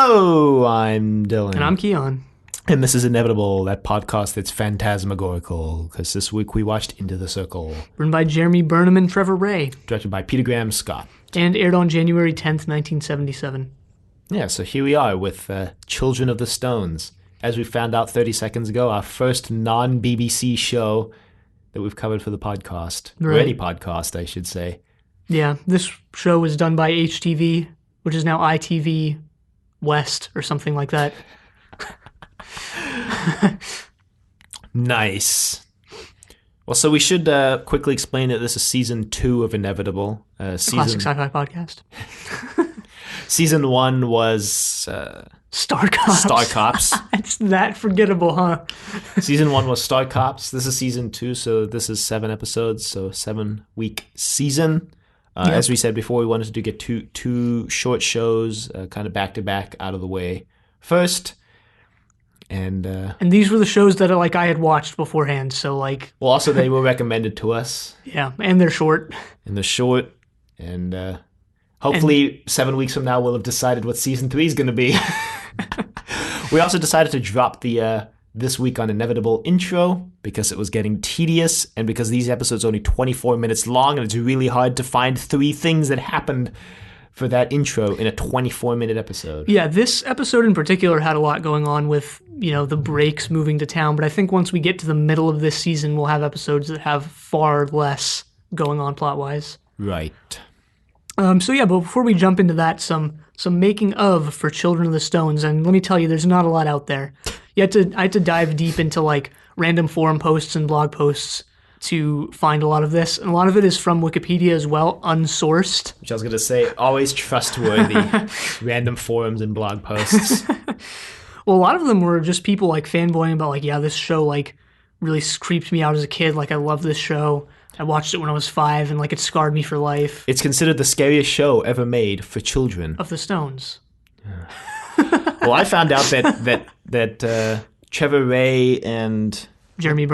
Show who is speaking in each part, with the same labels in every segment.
Speaker 1: Hello, I'm Dylan.
Speaker 2: And I'm Keon.
Speaker 1: And this is Inevitable, that podcast that's phantasmagorical, because this week we watched Into the Circle.
Speaker 2: Written by Jeremy Burnham and Trevor Ray.
Speaker 1: Directed by Peter Graham Scott.
Speaker 2: And aired on January 10th, 1977.
Speaker 1: Yeah, so here we are with Children of the Stones. As we found out 30 seconds ago, our first non-BBC show that we've covered for the podcast.
Speaker 2: Right.
Speaker 1: Or any podcast, I should say.
Speaker 2: Yeah, this show was done by HTV, which is now ITV West or something like that.
Speaker 1: Nice. Well, so we should quickly explain that this is season 2 of Inevitable.
Speaker 2: Classic sci-fi podcast.
Speaker 1: Season 1 was
Speaker 2: Star Cops.
Speaker 1: Star Cops.
Speaker 2: It's that forgettable, huh?
Speaker 1: Season 1 was Star Cops. This is season 2, so this is 7 episodes, so 7-week season.
Speaker 2: Yep.
Speaker 1: As we said before, we wanted to get two short shows, kind of back to back, out of the way first. And
Speaker 2: these were the shows that I had watched beforehand, so
Speaker 1: well, also they were recommended to us.
Speaker 2: Yeah, and they're short.
Speaker 1: And they're short, and hopefully 7 weeks from now we'll have decided what season 3 is going to be. We also decided to drop the This Week on Inevitable intro because it was getting tedious and because these episodes are only 24 minutes long and it's really hard to find 3 things that happened for that intro in a 24-minute episode.
Speaker 2: Yeah, this episode in particular had a lot going on with, the breaks moving to town, but I think once we get to the middle of this season, we'll have episodes that have far less going on plot-wise.
Speaker 1: Right.
Speaker 2: But before we jump into that, some making of for Children of the Stones, and let me tell you, there's not a lot out there. I had to dive deep into random forum posts and blog posts to find a lot of this, and a lot of it is from Wikipedia as well, unsourced.
Speaker 1: Which I was going to say, always trustworthy random forums and blog posts.
Speaker 2: Well, a lot of them were just people fanboying about this show really creeped me out as a kid. I love this show. I watched it when I was 5, and it scarred me for life.
Speaker 1: It's considered the scariest show ever made for children.
Speaker 2: Of the Stones.
Speaker 1: Well, I found out that Trevor Ray and
Speaker 2: Jeremy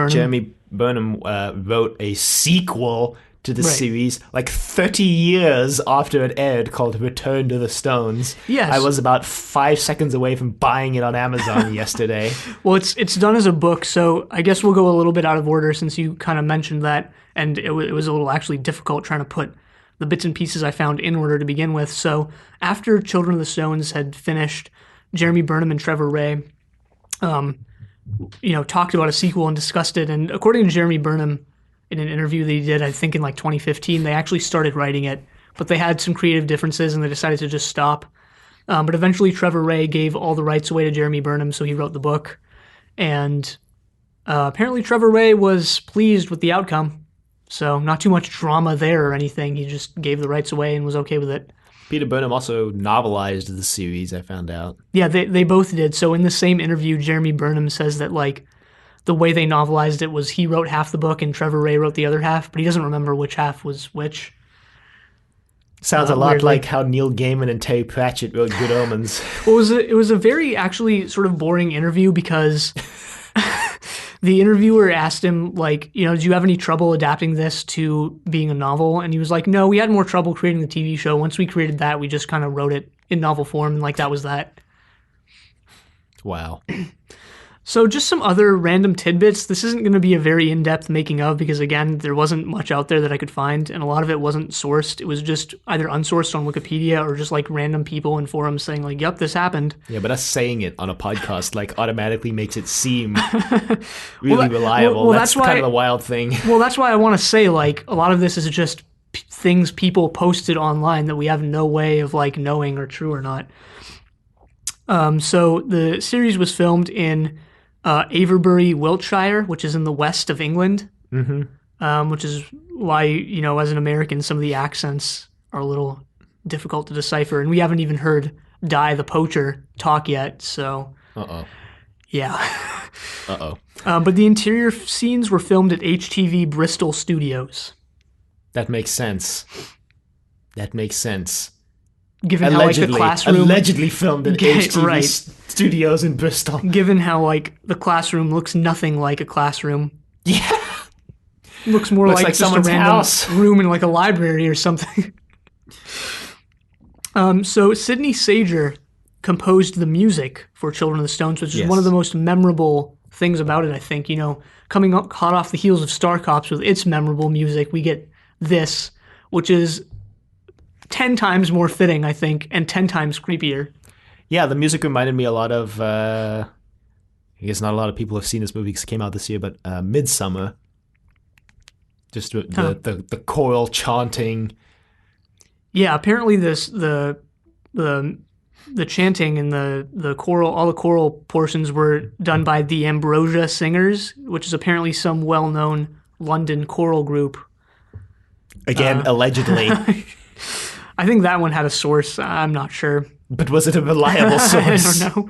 Speaker 1: Burnham wrote a sequel to the series 30 years after it aired called Return to the Stones.
Speaker 2: Yes.
Speaker 1: I was about 5 seconds away from buying it on Amazon yesterday.
Speaker 2: Well, it's done as a book, so I guess we'll go a little bit out of order since you kind of mentioned that, and it was a little actually difficult trying to put the bits and pieces I found in order to begin with. So after Children of the Stones had finished, Jeremy Burnham and Trevor Ray talked about a sequel and discussed it. And according to Jeremy Burnham, in an interview that he did, I think in 2015, they actually started writing it, but they had some creative differences and they decided to just stop. But eventually Trevor Ray gave all the rights away to Jeremy Burnham, so he wrote the book. And apparently Trevor Ray was pleased with the outcome. So not too much drama there or anything. He just gave the rights away and was okay with it.
Speaker 1: Peter Burnham also novelized the series, I found out.
Speaker 2: Yeah, they both did. So in the same interview, Jeremy Burnham says that the way they novelized it was he wrote half the book and Trevor Ray wrote the other half, but he doesn't remember which half was which.
Speaker 1: Sounds a lot like how Neil Gaiman and Terry Pratchett wrote Good Omens.
Speaker 2: Well, it was a very actually sort of boring interview because the interviewer asked him, did you have any trouble adapting this to being a novel? And he was like, no, we had more trouble creating the TV show. Once we created that, we just kind of wrote it in novel form, and that was that.
Speaker 1: Wow.
Speaker 2: So just some other random tidbits. This isn't going to be a very in-depth making of because, again, there wasn't much out there that I could find, and a lot of it wasn't sourced. It was just either unsourced on Wikipedia or just random people in forums saying yep, this happened.
Speaker 1: Yeah, but us saying it on a podcast automatically makes it seem really reliable. Well, that's kind of the wild thing.
Speaker 2: Well, that's why I want to say a lot of this is just things people posted online that we have no way of knowing are true or not. So the series was filmed in Avebury, Wiltshire, which is in the west of England, which is why, as an American, some of the accents are a little difficult to decipher. And we haven't even heard Di the Poacher talk yet, so...
Speaker 1: Uh-oh.
Speaker 2: Yeah.
Speaker 1: Uh-oh.
Speaker 2: But the interior scenes were filmed at HTV Bristol Studios.
Speaker 1: That makes sense.
Speaker 2: Given how the classroom
Speaker 1: allegedly filmed at HTV
Speaker 2: right.
Speaker 1: Studios in Bristol.
Speaker 2: Given how the classroom looks nothing like a classroom.
Speaker 1: Yeah.
Speaker 2: Looks more like just
Speaker 1: someone's
Speaker 2: a random
Speaker 1: house.
Speaker 2: Room in a library or something. So Sidney Sager composed the music for Children of the Stones, which is
Speaker 1: Yes.
Speaker 2: one of the most memorable things about it, I think. Coming up hot off the heels of Star Cops with its memorable music, we get this, which is 10 times more fitting, I think, and 10 times creepier.
Speaker 1: Yeah, the music reminded me a lot of, I guess not a lot of people have seen this movie because it came out this year, but Midsummer. Just the choral chanting.
Speaker 2: Yeah, apparently the chanting and the choral, all the choral portions were done by the Ambrosia Singers, which is apparently some well-known London choral group.
Speaker 1: Again, allegedly.
Speaker 2: I think that one had a source. I'm not sure.
Speaker 1: But was it a reliable source?
Speaker 2: I don't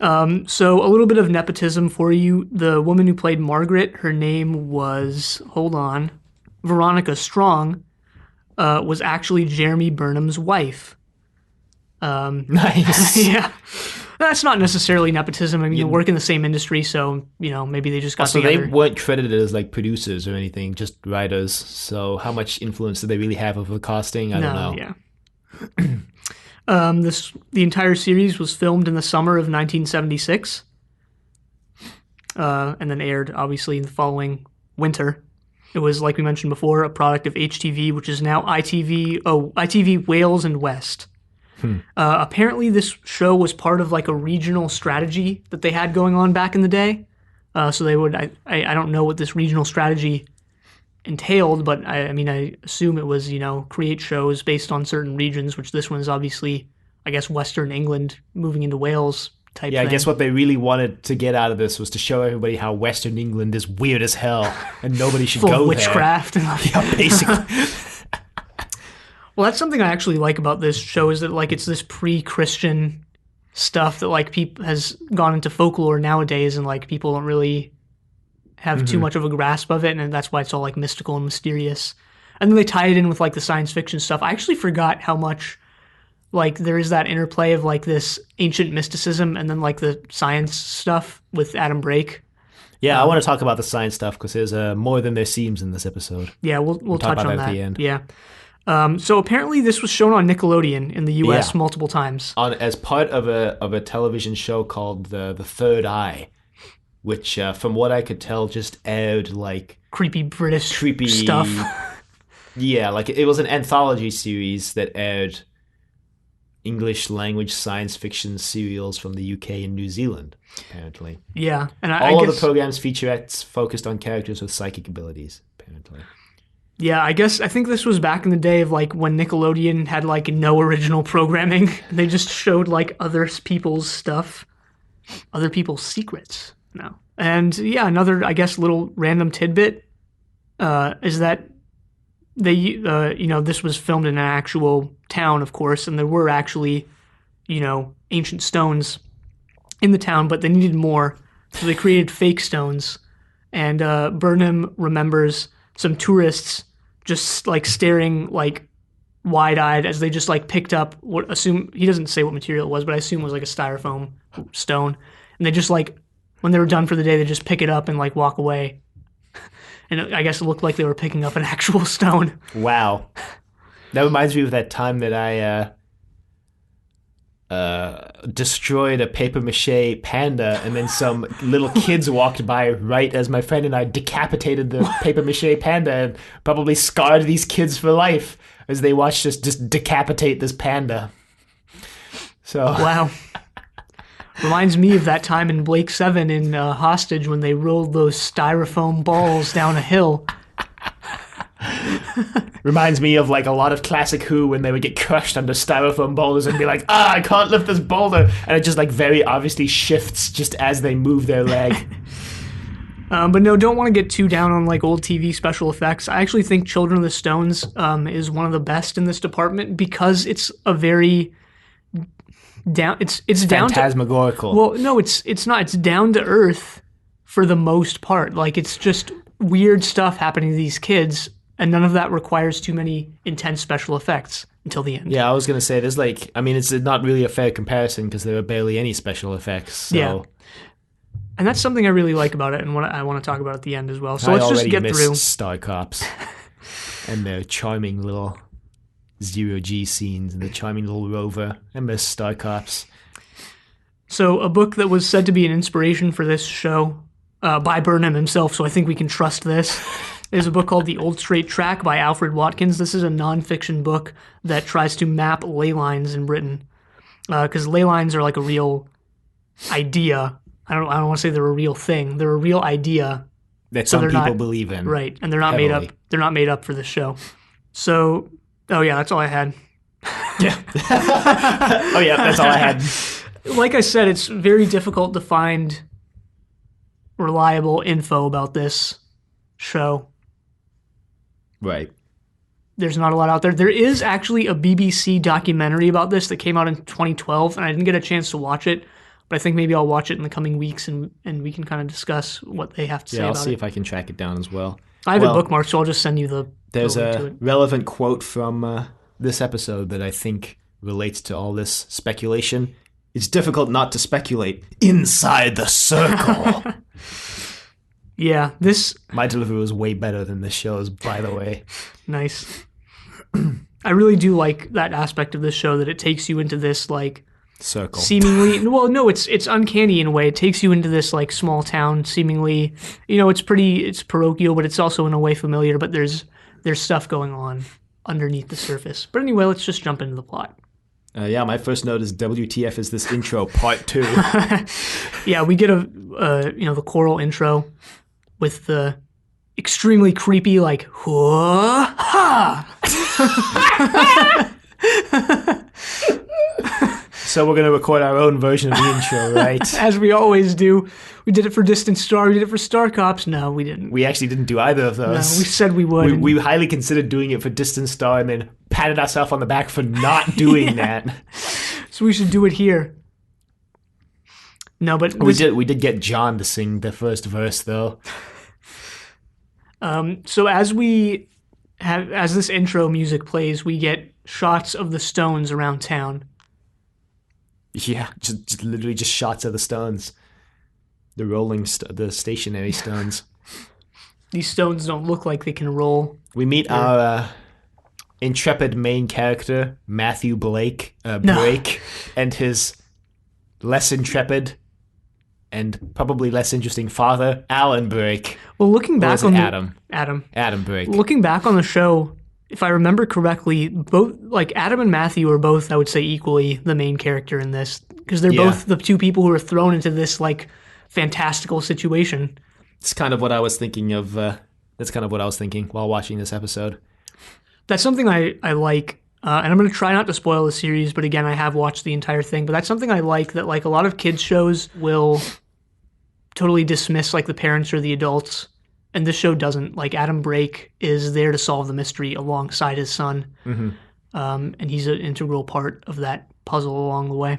Speaker 2: know. So a little bit of nepotism for you. The woman who played Margaret, her name was, Veronica Strong, was actually Jeremy Burnham's wife.
Speaker 1: Nice.
Speaker 2: Yeah. That's not necessarily nepotism. I mean, you work in the same industry, so, maybe they just got
Speaker 1: Also,
Speaker 2: together.
Speaker 1: they weren't credited as like producers or anything, just writers. So how much influence did they really have over the casting? I don't know.
Speaker 2: Yeah. The entire series was filmed in the summer of 1976, and then aired, obviously, in the following winter. It was, like we mentioned before, a product of HTV, which is now ITV Wales and West. Apparently, this show was part of like a regional strategy that they had going on back in the day. So they would, I don't know what this regional strategy entailed, but I assume it was, create shows based on certain regions, which this one is obviously, I guess, Western England moving into Wales type thing.
Speaker 1: I guess what they really wanted to get out of this was to show everybody how Western England is weird as hell and nobody should
Speaker 2: Full
Speaker 1: go
Speaker 2: of witchcraft.
Speaker 1: there. Yeah, basically.
Speaker 2: Well, that's something I actually like about this show is that like it's this pre-Christian stuff that like has gone into folklore nowadays, and like people don't really have too much of a grasp of it, and that's why it's all like mystical and mysterious. And then they tie it in with like the science fiction stuff. I actually forgot how much like there is that interplay of like this ancient mysticism and then like the science stuff with Adam Brake.
Speaker 1: Yeah, I want to talk about the science stuff because there's more than there seems in this episode.
Speaker 2: Yeah, we'll touch
Speaker 1: talk about
Speaker 2: on
Speaker 1: that
Speaker 2: that
Speaker 1: at the end.
Speaker 2: Yeah. So apparently this was shown on Nickelodeon in the U.S. multiple times.
Speaker 1: As part of a television show called The Third Eye, which from what I could tell just aired like
Speaker 2: Creepy British stuff.
Speaker 1: Yeah, like it was an anthology series that aired English language science fiction serials from the UK and New Zealand, apparently.
Speaker 2: Yeah. And
Speaker 1: All of the program's featurettes focused on characters with psychic abilities, apparently.
Speaker 2: Yeah, I think this was back in the day of like when Nickelodeon had like no original programming. They just showed like other people's stuff, other people's secrets. No. And yeah, another, I guess, little random tidbit is that they, this was filmed in an actual town, of course, and there were actually, ancient stones in the town, but they needed more. So they created fake stones. And Burnham remembers some tourists just like staring like wide-eyed as they just like picked up he doesn't say what material it was, but I assume it was like a styrofoam stone. And they just like, when they were done for the day, they just pick it up and like walk away. And I guess it looked like they were picking up an actual stone.
Speaker 1: Wow. That reminds me of that time that I destroyed a papier-mâché panda, and then some little kids walked by right as my friend and I decapitated the papier-mâché panda and probably scarred these kids for life as they watched us just decapitate this panda. So
Speaker 2: wow. Reminds me of that time in Blake 7 in Hostage when they rolled those styrofoam balls down a hill.
Speaker 1: Reminds me of like a lot of classic Who when they would get crushed under styrofoam boulders and be like, I can't lift this boulder, and it just like very obviously shifts just as they move their leg.
Speaker 2: But no, don't want to get too down on like old TV special effects. I actually think Children of the Stones is one of the best in this department because it's a very it's down to,
Speaker 1: phantasmagorical.
Speaker 2: well, no, it's not. It's down to earth for the most part. Like it's just weird stuff happening to these kids, and none of that requires too many intense special effects until the end.
Speaker 1: Yeah, I was going to say, there's like, I mean, it's not really a fair comparison because there are barely any special effects. So.
Speaker 2: Yeah. And that's something I really like about it and what I want to talk about at the end as well. So let's just get through.
Speaker 1: Star Cops and their charming little zero-G scenes and the charming little rover. I miss Star Cops.
Speaker 2: So a book that was said to be an inspiration for this show by Burnham himself, so I think we can trust this, is a book called The Old Straight Track by Alfred Watkins. This is a nonfiction book that tries to map ley lines in Britain. Because ley lines are like a real idea. I don't want to say they're a real thing. They're a real idea
Speaker 1: that some people believe in.
Speaker 2: Right, and they're not made up. They're not made up for this show. So, oh yeah, that's all I had.
Speaker 1: Yeah. Oh yeah, that's all I had.
Speaker 2: Like I said, it's very difficult to find reliable info about this show.
Speaker 1: Right.
Speaker 2: There's not a lot out there. There is actually a BBC documentary about this that came out in 2012, and I didn't get a chance to watch it, but I think maybe I'll watch it in the coming weeks, and we can kind of discuss what they have to say about it.
Speaker 1: Yeah, I'll see if I can track it down as well.
Speaker 2: I have it bookmarked, so I'll just send you the
Speaker 1: There's
Speaker 2: link to
Speaker 1: a
Speaker 2: it.
Speaker 1: relevant quote from this episode that I think relates to all this speculation. It's difficult not to speculate inside the circle.
Speaker 2: Yeah,
Speaker 1: My delivery was way better than this show's, by the way.
Speaker 2: Nice. I really do like that aspect of this show, that it takes you into this, like,
Speaker 1: circle.
Speaker 2: Seemingly, well, no, it's uncanny in a way. It takes you into this, like, small town, seemingly, it's parochial, but it's also in a way familiar, but there's stuff going on underneath the surface. But anyway, let's just jump into the plot.
Speaker 1: Yeah, my first note is WTF is this intro, part 2.
Speaker 2: Yeah, we get the choral intro with the extremely creepy, like, ha.
Speaker 1: So we're going to record our own version of the intro, right?
Speaker 2: As we always do. We did it for Distant Star. We did it for Star Cops. No, we didn't.
Speaker 1: We actually didn't do either of those.
Speaker 2: No, we said we would.
Speaker 1: We highly considered doing it for Distant Star and then patted ourselves on the back for not doing that.
Speaker 2: So we should do it here. No, but
Speaker 1: we did get John to sing the first verse, though.
Speaker 2: So as this intro music plays, we get shots of the Stones around town.
Speaker 1: Yeah, just literally just shots of the Stones. The stationary Stones.
Speaker 2: These Stones don't look like they can roll.
Speaker 1: We meet our intrepid main character, Matthew Blake, and his less intrepid and probably less interesting father, Alan Blake.
Speaker 2: Well, looking back on
Speaker 1: Adam Blake.
Speaker 2: Looking back on the show, if I remember correctly, both Adam and Matthew are both, I would say, equally the main character in this, because they're both the two people who are thrown into this fantastical situation.
Speaker 1: It's kind of what I was thinking of. That's kind of what I was thinking while watching this episode.
Speaker 2: That's something I like, and I'm going to try not to spoil the series, but again, I have watched the entire thing. But that's something I like, that a lot of kids shows will totally dismiss the parents or the adults, and this show doesn't. Adam Blake is there to solve the mystery alongside his son, and he's an integral part of that puzzle along the way.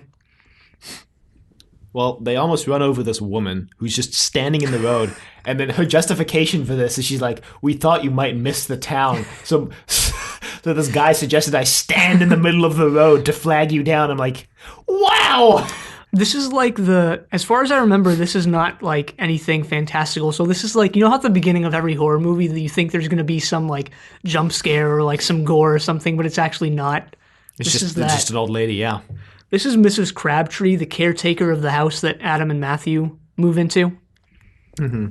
Speaker 1: Well, they almost run over this woman who's just standing in the road, and then her justification for this is she's like, "We thought you might miss the town, so this guy suggested I stand in the middle of the road to flag you down." I'm like, wow!
Speaker 2: This is as far as I remember, this is not anything fantastical. So this is how at the beginning of every horror movie that you think there's going to be some jump scare or some gore or something, but it's actually not.
Speaker 1: It's just an old lady, yeah.
Speaker 2: This is Mrs. Crabtree, the caretaker of the house that Adam and Matthew move into. Mm-hmm.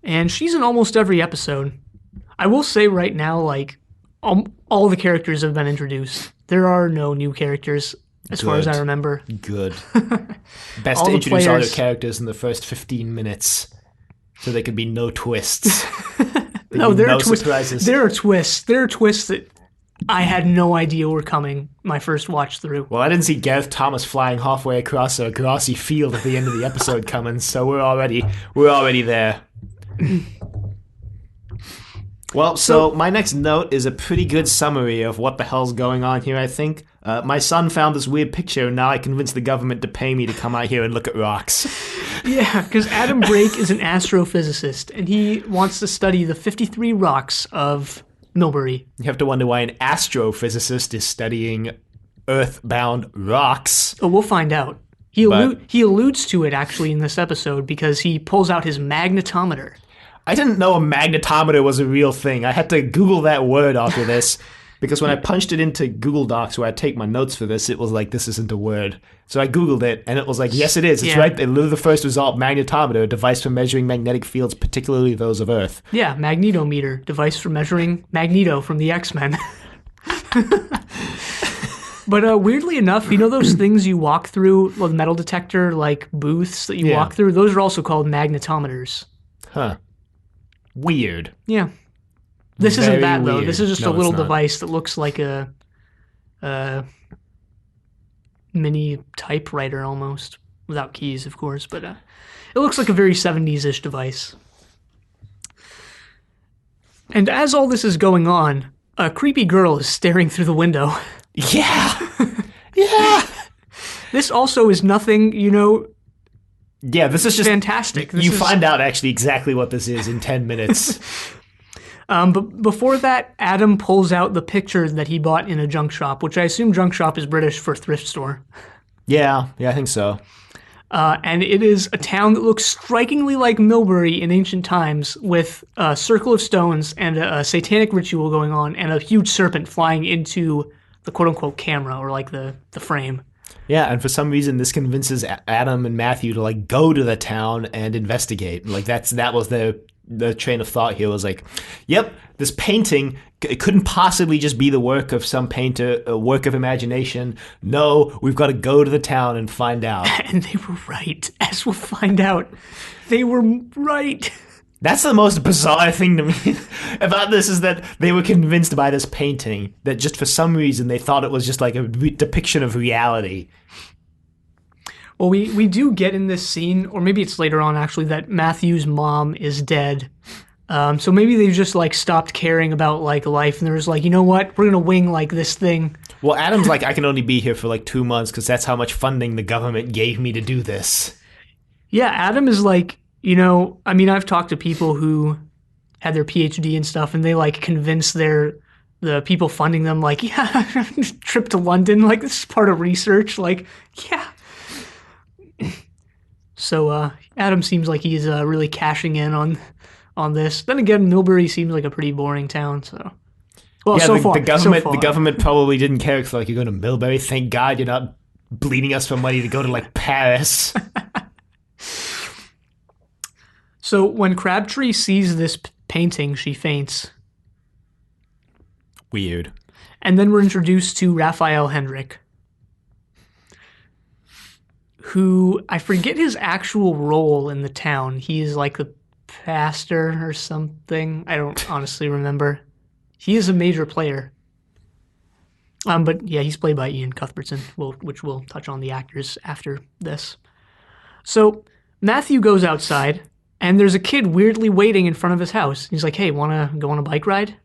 Speaker 2: And she's in almost every episode. I will say right now, all the characters have been introduced. There are no new characters, as far as I remember.
Speaker 1: Good. Best to introduce all the characters in the first 15 minutes, so there could be no twists.
Speaker 2: No, there are
Speaker 1: surprises.
Speaker 2: There are twists. There are twists that I had no idea were coming my first watch through.
Speaker 1: Well, I didn't see Gareth Thomas flying halfway across a grassy field at the end of the episode coming, so we're already there. Well, so my next note is a pretty good summary of what the hell's going on here, I think. My son found this weird picture, and now I convinced the government to pay me to come out here and look at rocks.
Speaker 2: Yeah, because Adam Blake is an astrophysicist, and he wants to study the 53 rocks of Milbury.
Speaker 1: You have to wonder why an astrophysicist is studying earthbound rocks.
Speaker 2: Oh, we'll find out. He alludes to it, actually, in this episode, because he pulls out his magnetometer.
Speaker 1: I didn't know a magnetometer was a real thing. I had to Google that word after this. Because when I punched it into Google Docs where I take my notes for this, it was like, this isn't a word. So I Googled it, and it was like, yes, it is. It's right. Literally the first result, magnetometer, a device for measuring magnetic fields, particularly those of Earth.
Speaker 2: Yeah, magnetometer, device for measuring Magneto from the X-Men. But weirdly enough, you know those things you walk through, the metal detector, like booths that you walk through? Those are also called magnetometers.
Speaker 1: Huh. Weird.
Speaker 2: Yeah. This isn't that, though.
Speaker 1: Weird.
Speaker 2: This is just a little device that looks like a mini typewriter almost, without keys, of course. But it looks like a very 70s-ish device. And as all this is going on, a creepy girl is staring through the window.
Speaker 1: Yeah. Yeah.
Speaker 2: This also is nothing,
Speaker 1: Yeah, this is just
Speaker 2: fantastic.
Speaker 1: You find out actually exactly what this is in 10 minutes.
Speaker 2: But before that, Adam pulls out the picture that he bought in a junk shop, which I assume junk shop is British for thrift store.
Speaker 1: Yeah, I think so.
Speaker 2: And it is a town that looks strikingly like Millbury in ancient times, with a circle of stones and a satanic ritual going on, and a huge serpent flying into the quote-unquote camera, or like the frame.
Speaker 1: Yeah, and for some reason, this convinces Adam and Matthew to like go to the town and investigate. Like that was the train of thought here. Was like, yep, this painting, it couldn't possibly just be the work of some painter, a work of imagination. No, we've got to go to the town and find out.
Speaker 2: And they were right, as we'll find out. They were right.
Speaker 1: That's the most bizarre thing to me about this, is that they were convinced by this painting that just for some reason they thought it was just like a depiction of reality.
Speaker 2: Well, we do get in this scene, or maybe it's later on actually, that Matthew's mom is dead. So maybe they've just like stopped caring about like life, and they're just like, you know what, we're gonna wing like this thing.
Speaker 1: Well, Adam's like, I can only be here for like 2 months because that's how much funding the government gave me to do this.
Speaker 2: Yeah, Adam is like, I've talked to people who had their PhD and stuff, and they like convince the people funding them, like, yeah, trip to London, like this is part of research, like, yeah. So Adam seems like he's really cashing in on this. Then again, Millbury seems like a pretty boring town. So, well,
Speaker 1: yeah,
Speaker 2: so
Speaker 1: far, the
Speaker 2: far.
Speaker 1: government probably didn't care. Cause like, you're going to Millbury. Thank God you're not bleeding us for money to go to like Paris.
Speaker 2: So when Crabtree sees this painting, she faints.
Speaker 1: Weird.
Speaker 2: And then we're introduced to Raphael Hendrick, who, I forget his actual role in the town. He's like the pastor or something. I don't honestly remember. He is a major player. But yeah, he's played by Ian Cuthbertson, which we'll touch on the actors after this. So Matthew goes outside, and there's a kid weirdly waiting in front of his house. He's like, hey, want to go on a bike ride?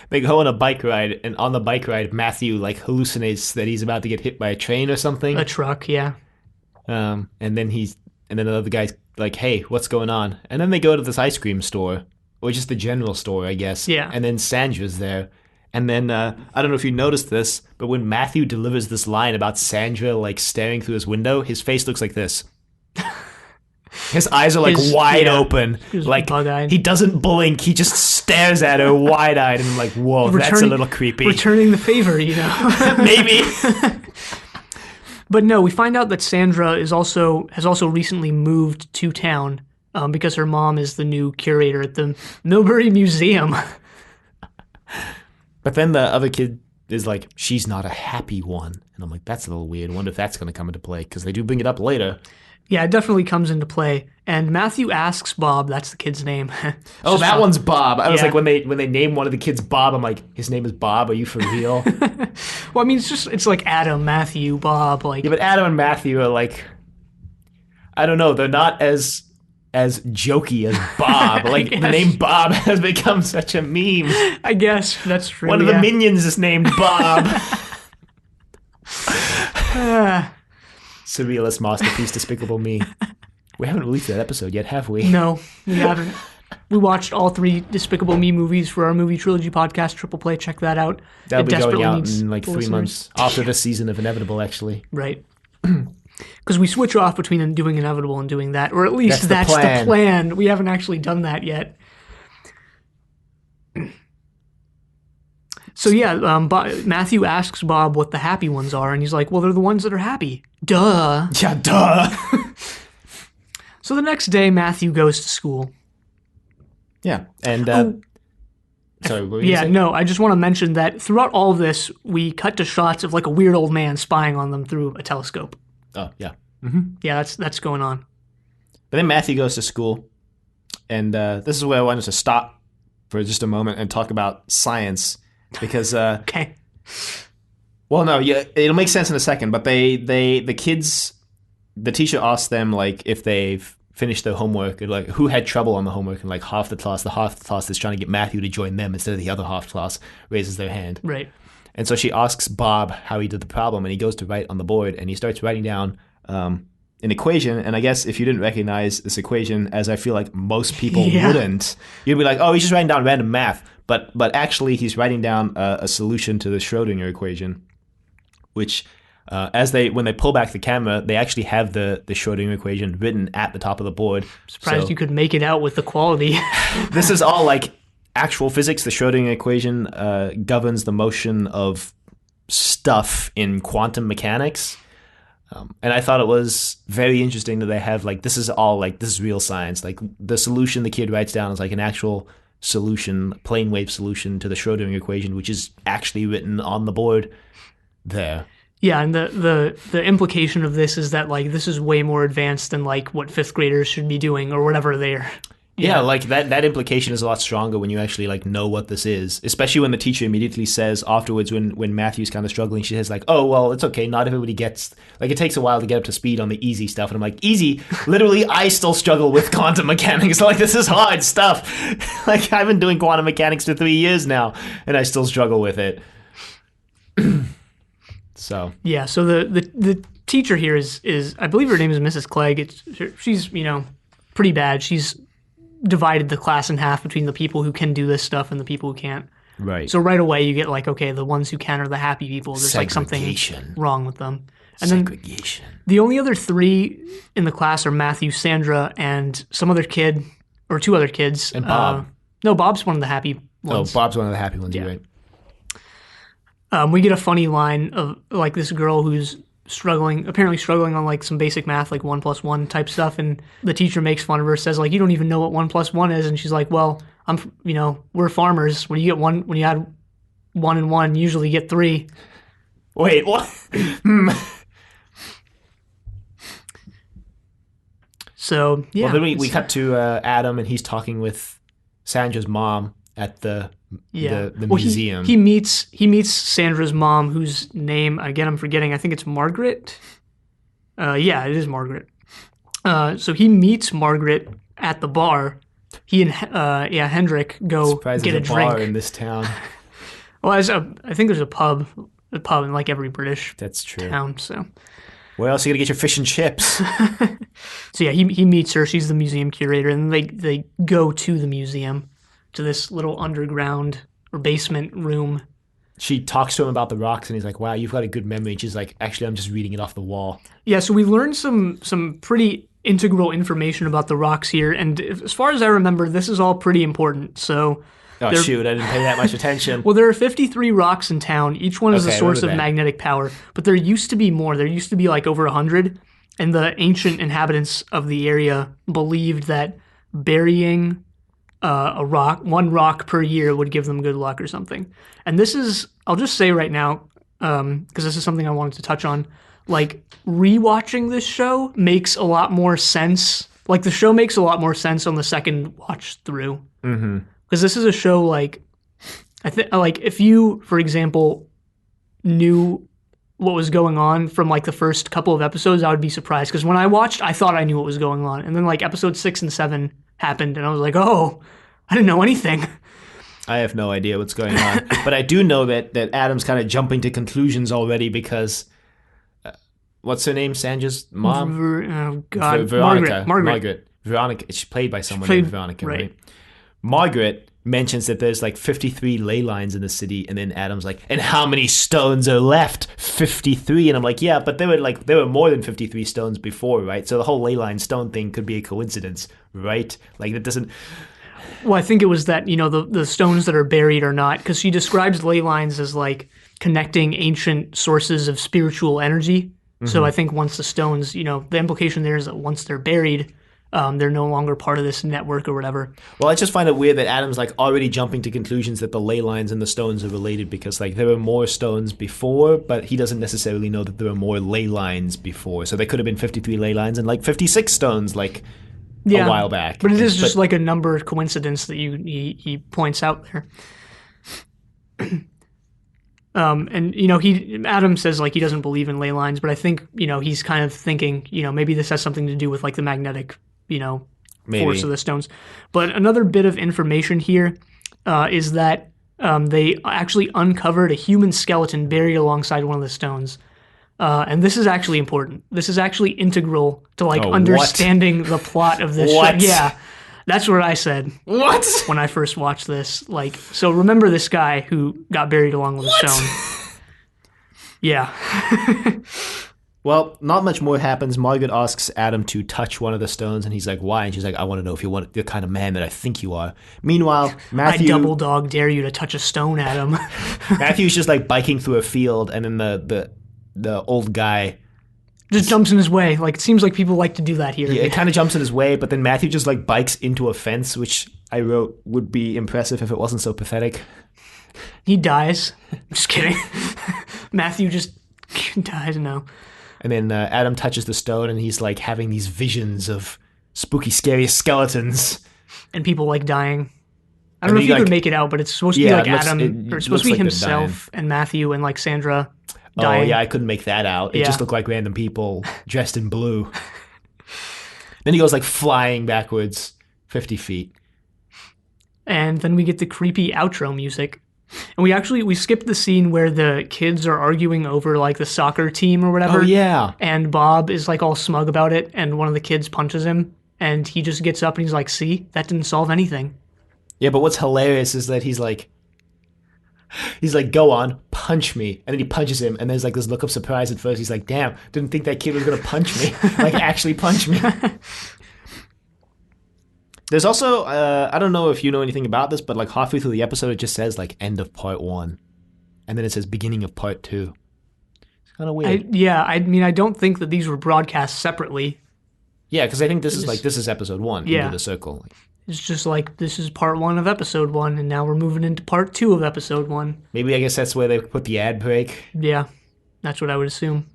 Speaker 1: They go on a bike ride, and on the bike ride, Matthew like hallucinates that he's about to get hit by a train or something.
Speaker 2: A truck, yeah.
Speaker 1: And then another guy's like, hey, what's going on? And then they go to this ice cream store, or just the general store, I guess.
Speaker 2: Yeah.
Speaker 1: And then Sandra's there. And then, I don't know if you noticed this, but when Matthew delivers this line about Sandra like staring through his window, his face looks like this. His eyes are like wide open, like bug-eyed. He doesn't blink. He just stares at her wide-eyed, and I'm like, whoa, that's a little creepy.
Speaker 2: Returning the favor,
Speaker 1: Maybe.
Speaker 2: But no, we find out that Sandra has also recently moved to town because her mom is the new curator at the Millbury Museum.
Speaker 1: But then the other kid is like, she's not a happy one, and I'm like, that's a little weird. I wonder if that's going to come into play, because they do bring it up later.
Speaker 2: Yeah, it definitely comes into play. And Matthew asks Bob, that's the kid's name.
Speaker 1: Oh, that one's Bob. I was like, when they name one of the kids Bob, I'm like, his name is Bob? Are you for real?
Speaker 2: Well, I mean, it's like Adam, Matthew, Bob. Like,
Speaker 1: yeah, but Adam and Matthew are like, I don't know, they're not as jokey as Bob. Like, the name Bob has become such a meme.
Speaker 2: I guess that's true.
Speaker 1: One of the minions is named Bob. Surrealist masterpiece, Despicable Me. We haven't released that episode yet, have we?
Speaker 2: No, we haven't. We watched all 3 Despicable Me movies for our movie trilogy podcast, Triple Play. Check that out.
Speaker 1: That'll be going out in like 3 months after this season of Inevitable, actually.
Speaker 2: Right. Because we switch off between doing Inevitable and doing that, or at least that's the plan. We haven't actually done that yet. So yeah, Matthew asks Bob what the happy ones are, and he's like, well, they're the ones that are happy. Duh.
Speaker 1: Yeah, duh.
Speaker 2: So the next day, Matthew goes to school.
Speaker 1: Yeah, and sorry, what were you
Speaker 2: Yeah,
Speaker 1: saying?
Speaker 2: no, I just want to mention that throughout all of this, we cut to shots of like a weird old man spying on them through a telescope.
Speaker 1: Oh, yeah.
Speaker 2: Yeah, that's going on.
Speaker 1: But then Matthew goes to school, and this is where I wanted to stop for just a moment and talk about science, because
Speaker 2: Okay.
Speaker 1: well, no, yeah, it'll make sense in a second. But the kids, the teacher asked them like if they've finished their homework, and like who had trouble on the homework, and like the half the class that's trying to get Matthew to join them instead of the other half class raises their hand.
Speaker 2: Right.
Speaker 1: And so she asks Bob how he did the problem, and he goes to write on the board, and he starts writing down an equation. And I guess if you didn't recognize this equation, as I feel like most people wouldn't, you'd be like, oh, he's just writing down random math. But actually, he's writing down a solution to the Schrodinger equation, which when they pull back the camera, they actually have the Schrodinger equation written at the top of the board.
Speaker 2: Surprised you could make it out with the quality.
Speaker 1: This is all like actual physics. The Schrodinger equation governs the motion of stuff in quantum mechanics. And I thought it was very interesting that they have like, this is real science. Like the solution the kid writes down is like an actual solution, plane wave solution to the Schrodinger equation, which is actually written on the board there.
Speaker 2: Yeah, and the implication of this is that like this is way more advanced than like what fifth graders should be doing or whatever they're.
Speaker 1: Yeah, like that implication is a lot stronger when you actually like know what this is, especially when the teacher immediately says afterwards when Matthew's kind of struggling, she says like, oh, well, it's okay. Not everybody gets, like it takes a while to get up to speed on the easy stuff. And I'm like, easy? Literally, I still struggle with quantum mechanics. Like this is hard stuff. Like I've been doing quantum mechanics for 3 years now and I still struggle with it. So.
Speaker 2: Yeah, so the teacher here is I believe her name is Mrs. Clegg. She's, pretty bad. She's divided the class in half between the people who can do this stuff and the people who can't.
Speaker 1: Right.
Speaker 2: So right away you get like, okay, the ones who can are the happy people. There's like something wrong with them. And
Speaker 1: Segregation.
Speaker 2: Then the only other three in the class are Matthew, Sandra, and some other kid, or two other kids.
Speaker 1: And Bob.
Speaker 2: No, Bob's one of the happy ones.
Speaker 1: Oh, Bob's one of the happy ones, you're right.
Speaker 2: We get a funny line of like this girl who's apparently struggling on like some basic math, like 1 + 1 type stuff, and the teacher makes fun of her, says like, you don't even know what 1 + 1 is, and she's like, well, we're farmers. When you add 1 and 1, you usually get 3.
Speaker 1: Wait, what?
Speaker 2: So yeah.
Speaker 1: Well, then we cut to Adam, and he's talking with Sandra's mom at the museum.
Speaker 2: He meets Sandra's mom, whose name again I'm forgetting. I think it's Margaret. Yeah, it is Margaret. So he meets Margaret at the bar. He and Hendrik go get a drink.
Speaker 1: Bar in this town.
Speaker 2: Well, I think there's a pub in like every British town. So
Speaker 1: where else are you gonna get your fish and chips?
Speaker 2: So yeah, he meets her. She's the museum curator, and they go to the museum, to this little underground or basement room.
Speaker 1: She talks to him about the rocks, and he's like, wow, you've got a good memory. And she's like, actually, I'm just reading it off the wall.
Speaker 2: Yeah, so we learned some pretty integral information about the rocks here, and as far as I remember, this is all pretty important. So,
Speaker 1: oh shoot, I didn't pay that much attention.
Speaker 2: Well, there are 53 rocks in town. Each one is a source of magnetic power, but there used to be more. There used to be like over 100, and the ancient inhabitants of the area believed that burying one rock per year would give them good luck or something. And this is, I'll just say right now, because this is something I wanted to touch on, like rewatching this show makes a lot more sense. Like the show makes a lot more sense on the second watch through. Mm-hmm. Because this is a show like, I think like if you, for example, knew what was going on from like the first couple of episodes, I would be surprised. Because when I watched, I thought I knew what was going on. And then like episode 6 and 7 happened, and I was like, oh, I didn't know anything.
Speaker 1: I have no idea what's going on. But I do know that Adam's kind of jumping to conclusions already because, what's her name, Sandra's mom?
Speaker 2: Oh, God.
Speaker 1: Veronica.
Speaker 2: Margaret.
Speaker 1: Veronica. She's played by someone named Veronica, right? Margaret mentions that there's like 53 ley lines in the city, and then Adam's like, and how many stones are left? 53. And I'm like, yeah, but there were more than 53 stones before, right? So the whole ley line stone thing could be a coincidence, right? Like that doesn't.
Speaker 2: Well, I think it was that, the stones that are buried are not, because she describes ley lines as like connecting ancient sources of spiritual energy. So I think once the stones, the implication there is that once they're buried, they're no longer part of this network or whatever.
Speaker 1: Well, I just find it weird that Adam's like already jumping to conclusions that the ley lines and the stones are related because like there were more stones before, but he doesn't necessarily know that there were more ley lines before. So there could have been 53 ley lines and like 56 stones like a while back.
Speaker 2: But it is just like a number coincidence that he points out there. And Adam says like he doesn't believe in ley lines, but I think he's kind of thinking maybe this has something to do with like the magnetic force of the stones. But another bit of information here is that they actually uncovered a human skeleton buried alongside one of the stones. And this is actually important. This is actually integral to like understanding the plot of this show. Yeah. That's what I said.
Speaker 1: What?
Speaker 2: When I first watched this. Like, so remember this guy who got buried along with a stone. Yeah.
Speaker 1: Well, not much more happens. Margaret asks Adam to touch one of the stones, and he's like, why? And she's like, I want to know if you're the kind of man that I think you are. Meanwhile, Matthew...
Speaker 2: I double dog dare you to touch a stone, Adam.
Speaker 1: Matthew's just like biking through a field, and then the old guy...
Speaker 2: just jumps in his way. Like, it seems like people like to do that here.
Speaker 1: Yeah, it kind of jumps in his way, but then Matthew just like bikes into a fence, which I wrote would be impressive if it wasn't so pathetic.
Speaker 2: He dies. Just kidding. Matthew just dies, no.
Speaker 1: And then Adam touches the stone, and he's like having these visions of spooky, scary skeletons.
Speaker 2: And people like dying. I don't know if you could make it out, but it's supposed to be like Adam, or it's supposed to be himself and Matthew and like Sandra dying.
Speaker 1: Oh, yeah, I couldn't make that out. It just looked like random people dressed in blue. Then he goes like flying backwards 50 feet.
Speaker 2: And then we get the creepy outro music. And we skipped the scene where the kids are arguing over like the soccer team or whatever.
Speaker 1: Oh, yeah.
Speaker 2: And Bob is like all smug about it, and one of the kids punches him, and he just gets up and he's like, see, that didn't solve anything.
Speaker 1: Yeah, but what's hilarious is that he's like, go on, punch me. And then he punches him, and there's like this look of surprise at first. He's like, damn, didn't think that kid was going to punch me. Like, actually punch me. There's also, I don't know if you know anything about this, but like halfway through the episode, it just says like end of part 1. And then it says beginning of part 2. It's kind of weird.
Speaker 2: I don't think that these were broadcast separately.
Speaker 1: Yeah, because I think this is episode 1, Into the Circle.
Speaker 2: It's just like, this is part 1 of episode 1, and now we're moving into part 2 of episode 1.
Speaker 1: Maybe I guess that's where they put the ad break.
Speaker 2: Yeah, that's what I would assume.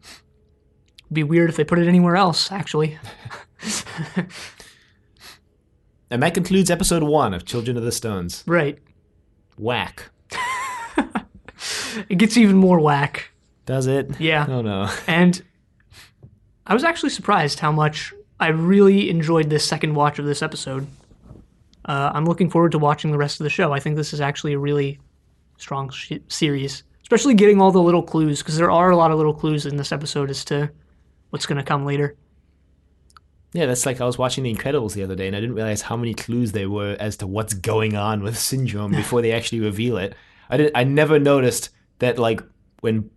Speaker 2: It'd be weird if they put it anywhere else, actually.
Speaker 1: And that concludes episode 1 of Children of the Stones.
Speaker 2: Right.
Speaker 1: Whack.
Speaker 2: It gets even more whack.
Speaker 1: Does it?
Speaker 2: Yeah.
Speaker 1: Oh, no.
Speaker 2: And I was actually surprised how much I really enjoyed this second watch of this episode. I'm looking forward to watching the rest of the show. I think this is actually a really strong series, especially getting all the little clues, because there are a lot of little clues in this episode as to what's going to come later.
Speaker 1: Yeah, that's like I was watching The Incredibles the other day, and I didn't realize how many clues there were as to what's going on with Syndrome before they actually reveal it. I never noticed that, like, when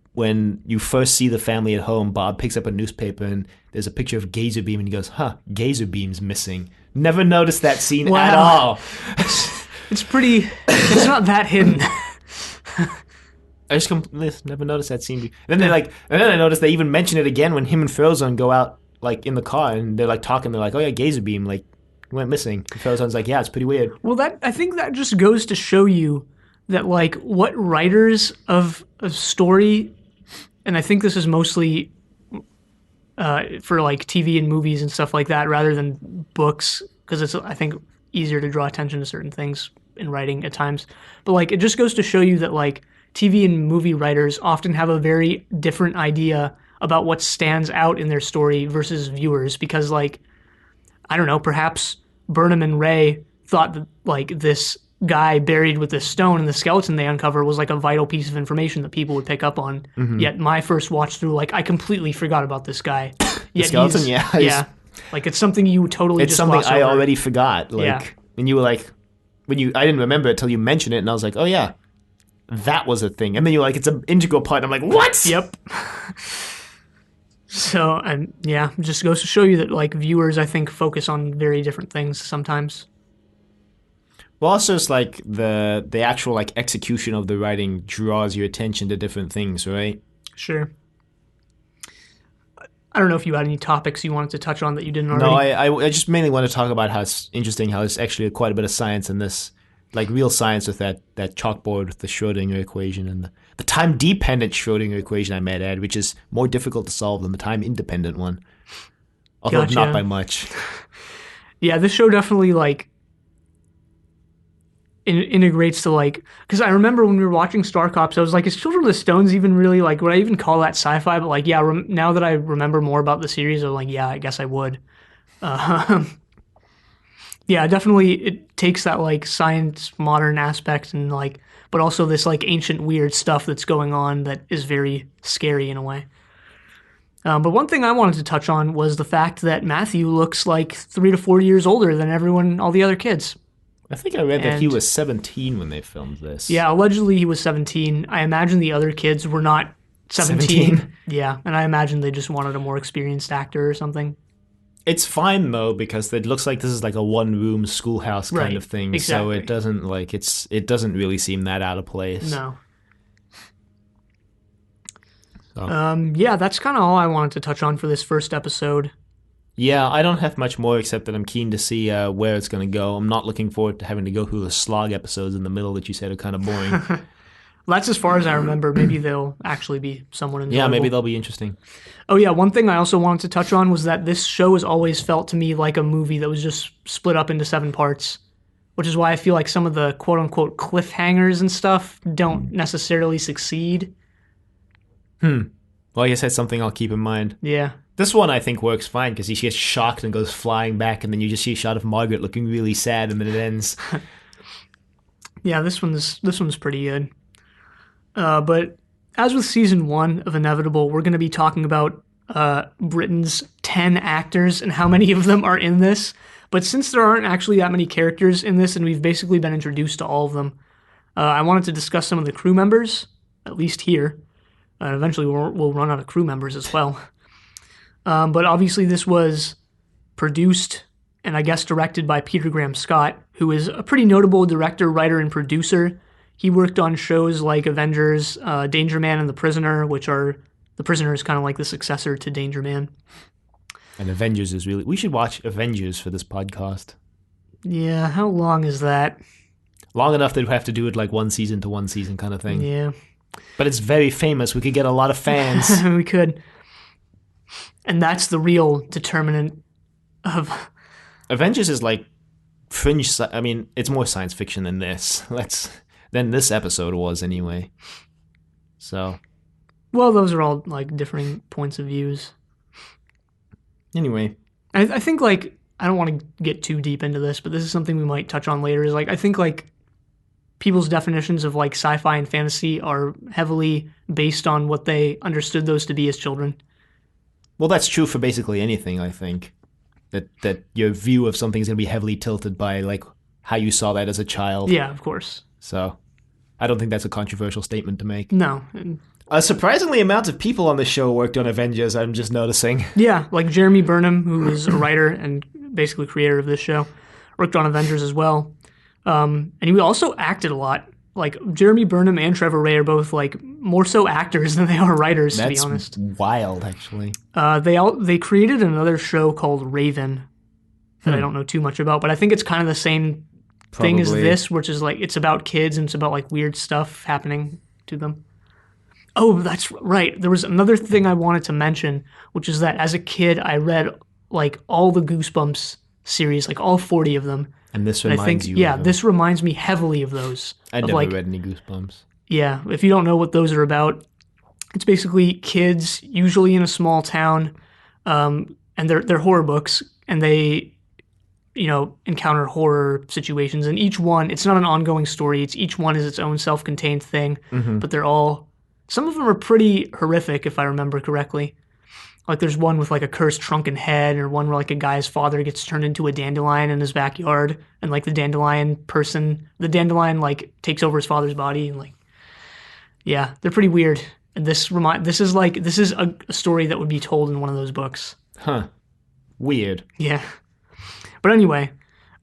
Speaker 1: you first see the family at home, Bob picks up a newspaper and there's a picture of Gazer Beam, and he goes, Gazer Beam's missing. Never noticed that scene at all.
Speaker 2: It's it's not that hidden.
Speaker 1: I just never noticed that scene. And then I noticed they even mention it again when him and Frozone go out, like, in the car, and they're like talking. They're like, "Oh yeah, Gazer Beam like went missing." And Frozone's like, "Yeah, it's pretty weird."
Speaker 2: Well, I think that just goes to show you that, like, what writers of story, and I think this is mostly for like TV and movies and stuff like that, rather than books, because it's, I think, easier to draw attention to certain things in writing at times. But like, it just goes to show you that like TV and movie writers often have a very different idea about what stands out in their story versus viewers, because, like, I don't know, perhaps Burnham and Ray thought that, like, this guy buried with this stone and the skeleton they uncover was like a vital piece of information that people would pick up on. Mm-hmm. Yet my first watch through, like, I completely forgot about this guy.
Speaker 1: The skeleton, yeah.
Speaker 2: Yeah. Like, it's something you totally
Speaker 1: it's
Speaker 2: just
Speaker 1: something
Speaker 2: gloss
Speaker 1: I
Speaker 2: over.
Speaker 1: already forgot. Like,
Speaker 2: yeah.
Speaker 1: And you were like, I didn't remember it till you mentioned it, and I was like, oh yeah, that was a thing. And then you're like, it's an integral part. And I'm like, what?
Speaker 2: Yep. So, and yeah, it just goes to show you that, like, viewers, I think, focus on very different things sometimes.
Speaker 1: Well, also it's like the actual like execution of the writing draws your attention to different things, right?
Speaker 2: Sure. I don't know if you had any topics you wanted to touch on that you didn't
Speaker 1: No,
Speaker 2: already.
Speaker 1: I just mainly want to talk about how it's interesting how there's actually quite a bit of science in this, like real science with that chalkboard with the Schrodinger equation and the time dependent Schrodinger equation, I might add, which is more difficult to solve than the time independent one, although not by
Speaker 2: Gotcha.
Speaker 1: much.
Speaker 2: Yeah, this show definitely like integrates to like because I remember when we were watching Star Cops, I was like, is Children of the Stones even really like would I even call that sci-fi? But like, yeah, now that I remember more about the series, I'm like, yeah, I guess I would. Uh, yeah, definitely, it takes that like science modern aspect and like, but also this like ancient weird stuff that's going on that is very scary in a way. But one thing I wanted to touch on was the fact that Matthew looks like 3 to 4 years older than everyone, all the other kids.
Speaker 1: I think I read that he
Speaker 2: And
Speaker 1: was 17 when they filmed this.
Speaker 2: yeah, allegedly he was 17. I imagine the other kids were not 17.
Speaker 1: 17.
Speaker 2: Yeah, and I imagine they just wanted a more experienced actor or something.
Speaker 1: It's fine though because it looks like this is like a one-room schoolhouse kind
Speaker 2: Right,
Speaker 1: of thing, so it
Speaker 2: exactly.
Speaker 1: doesn't it doesn't really seem that out of place.
Speaker 2: No.
Speaker 1: So
Speaker 2: Yeah, that's kind of all I wanted to touch on for this first episode.
Speaker 1: yeah, I don't have much more except that I'm keen to see where it's going to go. I'm not looking forward to having to go through the slog episodes in the middle that you said are kind of boring.
Speaker 2: That's as far as I remember. Maybe they'll actually be somewhat
Speaker 1: Yeah, maybe
Speaker 2: enjoyable.
Speaker 1: they'll be interesting.
Speaker 2: Oh yeah, one thing I also wanted to touch on was that this show has always felt to me like a movie that was just split up into 7 parts, which is why I feel like some of the quote unquote cliffhangers and stuff don't necessarily succeed.
Speaker 1: Well, I guess that's something I'll keep in mind.
Speaker 2: Yeah.
Speaker 1: This one I think works fine because he gets shocked and goes flying back, and then you just see a shot of Margaret looking really sad, and then it ends.
Speaker 2: Yeah, this one's pretty good. But as with season 1 of Inevitable, we're going to be talking about Britain's 10 actors and how many of them are in this. But since there aren't actually that many characters in this, and we've basically been introduced to all of them, I wanted to discuss some of the crew members, at least here. Eventually, we'll run out of crew members as well. But obviously, this was produced and I guess directed by Peter Graham Scott, who is a pretty notable director, writer, and producer. He worked on shows like Avengers, Danger Man, and The Prisoner, which are The Prisoner is kind of like the successor to Danger Man.
Speaker 1: And Avengers is really. We should watch Avengers for this podcast.
Speaker 2: Yeah, how long is that?
Speaker 1: Long enough that we have to do it like one season to one season kind of thing.
Speaker 2: Yeah,
Speaker 1: But it's very famous. We could get a lot of fans.
Speaker 2: we could. And that's the real determinant of.
Speaker 1: Avengers is like fringe. I mean, it's more science fiction than this. Than this episode was anyway. So
Speaker 2: Well, those are all like differing points of views.
Speaker 1: anyway,
Speaker 2: I think like I don't want to get too deep into this, but this is something we might touch on later. Is like I think like people's definitions of like sci-fi and fantasy are heavily based on what they understood those to be as children.
Speaker 1: well, that's true for basically anything. I think that your view of something is going to be heavily tilted by like how you saw that as a child.
Speaker 2: Yeah, of course.
Speaker 1: So I don't think that's a controversial statement to make.
Speaker 2: No.
Speaker 1: A surprisingly amount of people on the show worked on Avengers. I'm just noticing.
Speaker 2: Yeah, like Jeremy Burnham, who is a writer and basically creator of this show, worked on Avengers as well. And he also acted a lot. Like Jeremy Burnham and Trevor Ray are both like more so actors than they are writers, to be
Speaker 1: That's
Speaker 2: honest.
Speaker 1: wild, actually.
Speaker 2: They created another show called Raven that I don't know too much about, but I think it's kind of the same thing as
Speaker 1: Probably.
Speaker 2: this, which is like it's about kids and it's about like weird stuff happening to them. Oh, that's right. There was another thing I wanted to mention, which is that as a kid, I read like all the Goosebumps series, like all 40 of them.
Speaker 1: And this
Speaker 2: And I
Speaker 1: reminds
Speaker 2: think,
Speaker 1: you
Speaker 2: yeah,
Speaker 1: of them.
Speaker 2: this reminds me heavily of those.
Speaker 1: I
Speaker 2: Of
Speaker 1: never
Speaker 2: like,
Speaker 1: read any Goosebumps.
Speaker 2: yeah, if you don't know what those are about, it's basically kids, usually in a small town, and they're horror books, and they, encounter horror situations. And each one, it's not an ongoing story. Each one is its own self-contained thing, but they're all. Some of them are pretty horrific, if I remember correctly. Like there's one with like a cursed shrunken head, or one where like a guy's father gets turned into a dandelion in his backyard, and like the dandelion like takes over his father's body, and like, yeah, they're pretty weird. And this is a story that would be told in one of those books.
Speaker 1: Huh. Weird.
Speaker 2: Yeah. But anyway,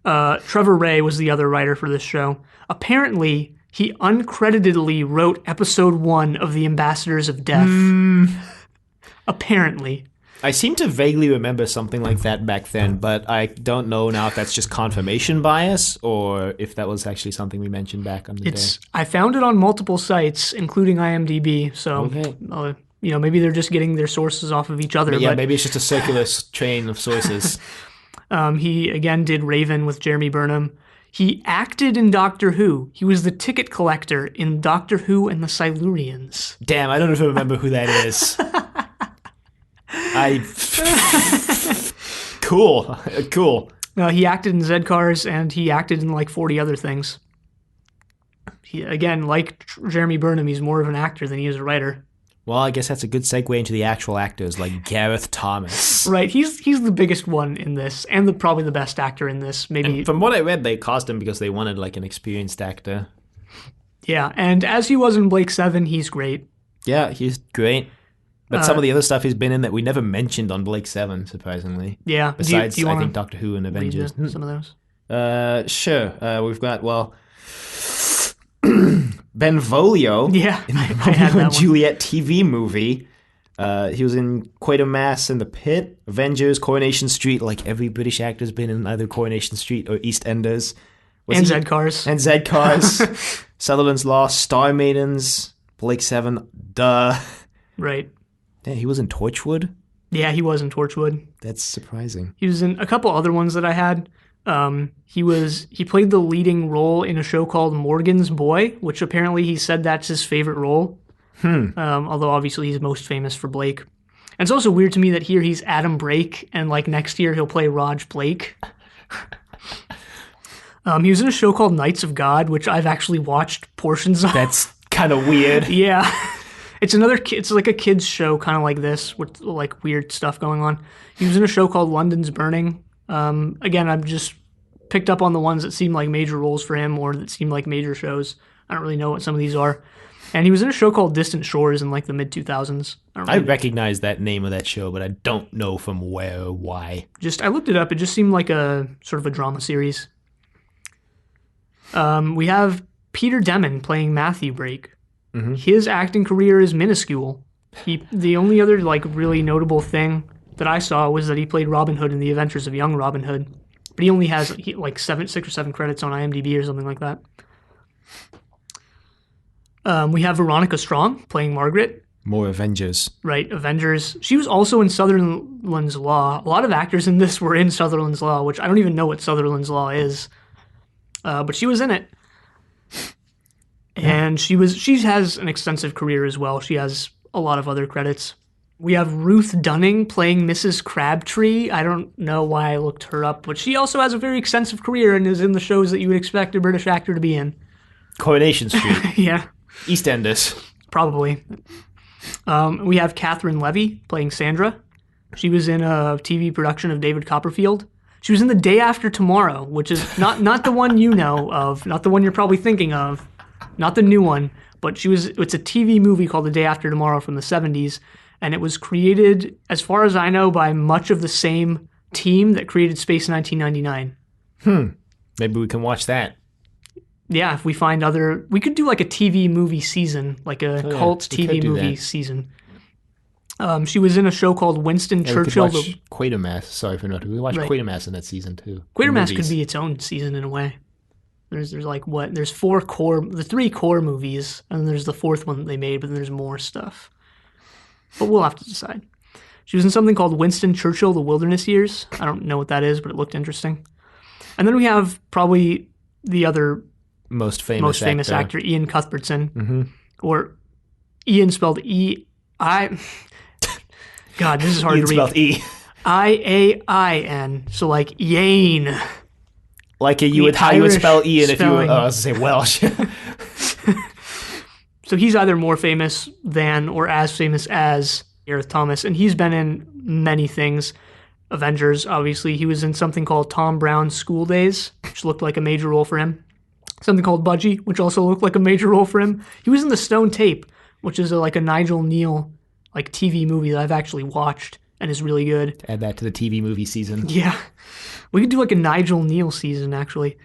Speaker 2: Trevor Ray was the other writer for this show. Apparently, he uncreditedly wrote episode 1 of The Ambassadors of Death. Apparently.
Speaker 1: I seem to vaguely remember something like that back then, but I don't know now if that's just confirmation bias or if that was actually something we mentioned back on the day.
Speaker 2: I found it on multiple sites, including IMDb, so maybe they're just getting their sources off of each other.
Speaker 1: Yeah, maybe it's just a circular train of sources.
Speaker 2: He, again, did Raven with Jeremy Burnham. He acted in Doctor Who. He was the ticket collector in Doctor Who and the Silurians.
Speaker 1: Damn, I don't even remember who that is. Cool.
Speaker 2: He acted in Z-Cars, and he acted in like 40 other things. Again, like Jeremy Burnham, he's more of an actor than he is a writer.
Speaker 1: Well, I guess that's a good segue into the actual actors, like Gareth Thomas.
Speaker 2: Right, he's the biggest one in this, and probably the best actor in this. Maybe.
Speaker 1: And from what I read, they cast him because they wanted like an experienced actor.
Speaker 2: Yeah, and as he was in Blake 7, he's great.
Speaker 1: Yeah, he's great. But some of the other stuff he's been in that we never mentioned on Blake 7, surprisingly.
Speaker 2: Yeah.
Speaker 1: Besides, I think, Doctor Who and Avengers.
Speaker 2: Some of those?
Speaker 1: Sure. We've got, Benvolio in the Romeo and Juliet TV movie. He was in Quatermass and The Pit, Avengers, Coronation Street, like every British actor's been in either Coronation Street or EastEnders.
Speaker 2: Z-Cars.
Speaker 1: And Z-Cars. Sutherland's Law, Star Maidens, Blake 7, duh.
Speaker 2: Right.
Speaker 1: Yeah, he was in Torchwood?
Speaker 2: Yeah, he was in Torchwood.
Speaker 1: That's surprising.
Speaker 2: He was in a couple other ones that I had. He played the leading role in a show called Morgan's Boy, which apparently he said that's his favorite role. Although obviously he's most famous for Blake. And it's also weird to me that here he's Adam Brake, and like next year he'll play Raj Blake. He was in a show called Knights of God, which I've actually watched portions of.
Speaker 1: That's kind of weird.
Speaker 2: Yeah. It's like a kid's show, kind of like this, with like weird stuff going on. He was in a show called London's Burning. Again, I've just picked up on the ones that seem like major roles for him or that seem like major shows. I don't really know what some of these are. And he was in a show called Distant Shores in like the mid-2000s.
Speaker 1: I recognize that name of that show, but I don't know from where or why.
Speaker 2: I looked it up. It just seemed like a sort of a drama series. We have Peter Demon playing Matthew Brake. Mm-hmm. His acting career is minuscule. The only other like really notable thing that I saw was that he played Robin Hood in The Adventures of Young Robin Hood, but he only has 6 or 7 credits on IMDb or something like that. We have Veronica Strong playing Margaret.
Speaker 1: More Avengers.
Speaker 2: Right, Avengers. She was also in Sutherland's Law. A lot of actors in this were in Sutherland's Law, which I don't even know what Sutherland's Law is, but she was in it. And she has an extensive career as well. She has a lot of other credits. We have Ruth Dunning playing Mrs. Crabtree. I don't know why I looked her up, but she also has a very extensive career and is in the shows that you would expect a British actor to be in.
Speaker 1: Coronation Street.
Speaker 2: Yeah.
Speaker 1: EastEnders.
Speaker 2: Probably. We have Catherine Levy playing Sandra. She was in a TV production of David Copperfield. She was in The Day After Tomorrow, which is not the one you know of, not the one you're probably thinking of. Not the new one, but it's a TV movie called The Day After Tomorrow from the 70s, and it was created, as far as I know, by much of the same team that created Space 1999.
Speaker 1: Maybe we can watch that.
Speaker 2: Yeah, if we find we could do like a TV movie season, like a cult TV movie season. She was in a show called Winston Churchill.
Speaker 1: We could watch Quatermass. Sorry for not. We watched Quatermass in that season too.
Speaker 2: Quatermass could be its own season in a way. There's like what? There's 3 core movies, and then there's the 4th one that they made, but then there's more stuff. But we'll have to decide. She was in something called Winston Churchill: The Wilderness Years. I don't know what that is, but it looked interesting. And then we have probably the other most famous actor, Ian Cuthbertson, or Ian spelled E-I. God, this is hard
Speaker 1: Ian
Speaker 2: to read.
Speaker 1: Spelled E.
Speaker 2: I-A-I-N. So like Yane.
Speaker 1: Like how you would spell Ian if you were, I was going to say Welsh.
Speaker 2: So he's either more famous than or as famous as Gareth Thomas, and he's been in many things. Avengers, obviously. He was in something called Tom Brown's School Days, which looked like a major role for him. Something called Budgie, which also looked like a major role for him. He was in The Stone Tape, which is like a Nigel Neal TV movie that I've actually watched and is really good.
Speaker 1: Add that to the TV movie season.
Speaker 2: Yeah. We could do like a Nigel Neal season, actually.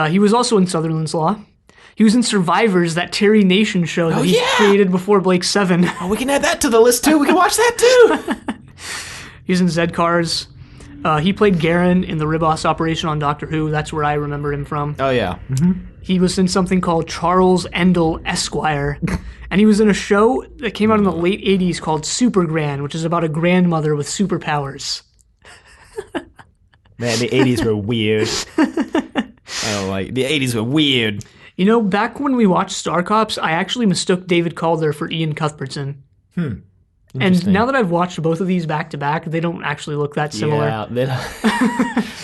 Speaker 2: He was also in Sutherland's Law. He was in Survivors, that Terry Nation show that he created before Blake 7.
Speaker 1: Oh, we can add that to the list, too. We can watch that, too.
Speaker 2: He was in Z-Cars. He played Garen in the Ribos operation on Doctor Who. That's where I remember him from.
Speaker 1: Oh, yeah. Mm-hmm.
Speaker 2: He was in something called Charles Endell Esquire. And he was in a show that came out in the late 80s called Super Gran, which is about a grandmother with superpowers.
Speaker 1: Man, the 80s were weird. The 80s were weird.
Speaker 2: You know, back when we watched Star Cops, I actually mistook David Calder for Ian Cuthbertson. And now that I've watched both of these back to back, they don't actually look that similar.
Speaker 1: Yeah,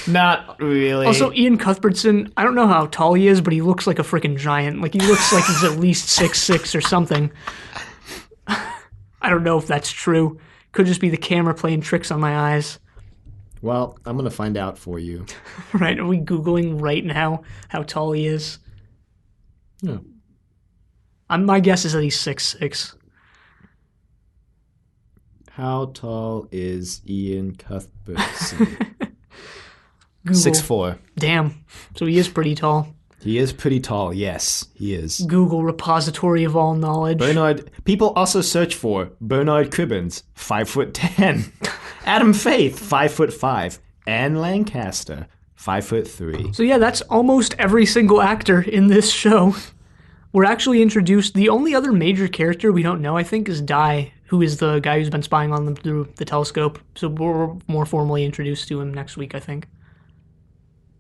Speaker 1: not really.
Speaker 2: Also, Ian Cuthbertson, I don't know how tall he is, but he looks like a freaking giant. Like, he looks like he's at least 6'6" or something. I don't know if that's true. Could just be the camera playing tricks on my eyes.
Speaker 3: Well, I'm going to find out for you.
Speaker 2: Right, are we Googling right now how tall he is?
Speaker 3: No.
Speaker 2: My guess is that he's 6'6".
Speaker 3: How tall is Ian Cuthbertson?
Speaker 1: 6'4".
Speaker 2: Damn. So he is pretty tall.
Speaker 3: He is pretty tall, yes, he is.
Speaker 2: Google repository of all knowledge.
Speaker 1: People also search for Bernard Cribbins, 5'10". Adam Faith, 5'5". Anne Lancaster, 5'3".
Speaker 2: So yeah, that's almost every single actor in this show. We're actually introduced, the only other major character we don't know, I think, is Dai, who is the guy who's been spying on them through the telescope. So we're more formally introduced to him next week, I think.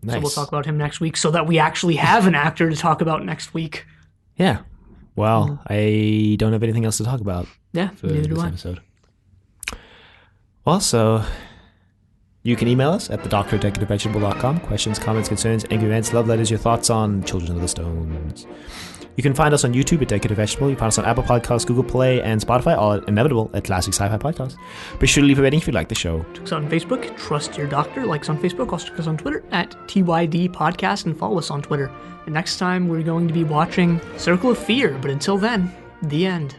Speaker 1: Nice.
Speaker 2: So we'll talk about him next week so that we actually have an actor to talk about next week.
Speaker 1: Yeah. Well, I don't have anything else to talk about.
Speaker 2: Yeah,
Speaker 1: for
Speaker 2: neither
Speaker 1: this
Speaker 2: do I.
Speaker 1: episode. Also, you can email us at thedoctor@decorative.com. Questions, comments, concerns, angry rants, love letters, your thoughts on Children of the Stones. You can find us on YouTube at Decorative Vegetable. You can find us on Apple Podcasts, Google Play, and Spotify, all at Inevitable at Classic Sci-Fi Podcast. Be sure to leave a rating if you like the show.
Speaker 2: Check us out on Facebook, Trust Your Doctor. Like us on Facebook, also check us on Twitter at TYD Podcast, and follow us on Twitter. And next time, we're going to be watching Circle of Fear. But until then, the end.